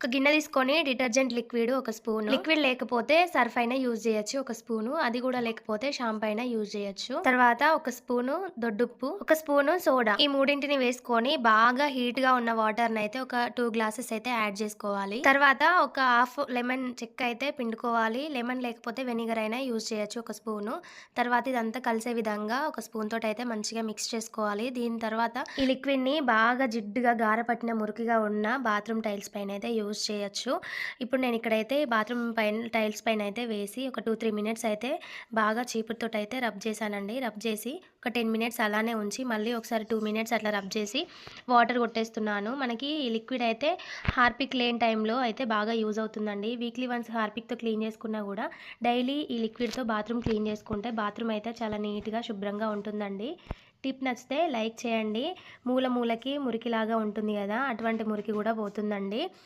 ఒక గిన్నె తీసుకొని డిటర్జెంట్ లిక్విడ్ ఒక స్పూను. లిక్విడ్ లేకపోతే సర్ఫ్ అయినా యూజ్ చేయొచ్చు ఒక స్పూను. అది కూడా లేకపోతే షాంపూ అయినా యూజ్ చేయొచ్చు. తర్వాత ఒక స్పూను దొడ్డుప్పు, ఒక స్పూను సోడా. ఈ మూడింటిని వేసుకొని బాగా హీట్‌గా ఉన్న వాటర్‌ని అయితే ఒక 2 గ్లాసెస్ అయితే యాడ్ చేసుకోవాలి. తర్వాత ఒక హాఫ్ లెమన్ చెక్క అయితే పిండుకోవాలి. లెమన్ లేకపోతే వెనిగర్ అయినా యూజ్ చేయొచ్చు ఒక స్పూను. తర్వాత ఇదంతా కలిసే విధంగా ఒక స్పూన్ తోటైతే మంచిగా మిక్స్ చేసుకోవాలి. దీని తర్వాత ఈ లిక్విడ్‌ని బాగా జిడ్డుగా గార పట్టిన మురికిగా ఉన్న బాత్రూమ్ టైల్స్ పైన అయితే యూజ్ చేయొచ్చు. ఇప్పుడు నేను ఇక్కడైతే బాత్రూమ్ పైన టైల్స్ పైన అయితే వేసి ఒక 2, 3 మినిట్స్ అయితే బాగా చీపురుతోటైతే రబ్ చేశానండి. రబ్ చేసి ఒక 10 మినిట్స్ అలానే ఉంచి మళ్ళీ ఒకసారి 2 మినిట్స్ అట్లా రబ్ చేసి వాటర్ కొట్టేస్తున్నాను. మనకి ఈ లిక్విడ్ అయితే హార్పిక్ లేని టైంలో అయితే బాగా యూజ్ అవుతుందండి. వీక్లీ వన్స్ హార్పిక్‌తో క్లీన్ చేసుకున్నా కూడా డైలీ ఈ లిక్విడ్‌తో బాత్రూమ్ క్లీన్ చేసుకుంటే బాత్రూమ్ అయితే చాలా నీట్‌గా శుభ్రంగా ఉంటుందండి. టిప్ నచ్చితే లైక్ చేయండి. మూల మూలకి మురికిలాగా ఉంటుంది కదా! అటువంటి మురికి కూడా పోతుందండి.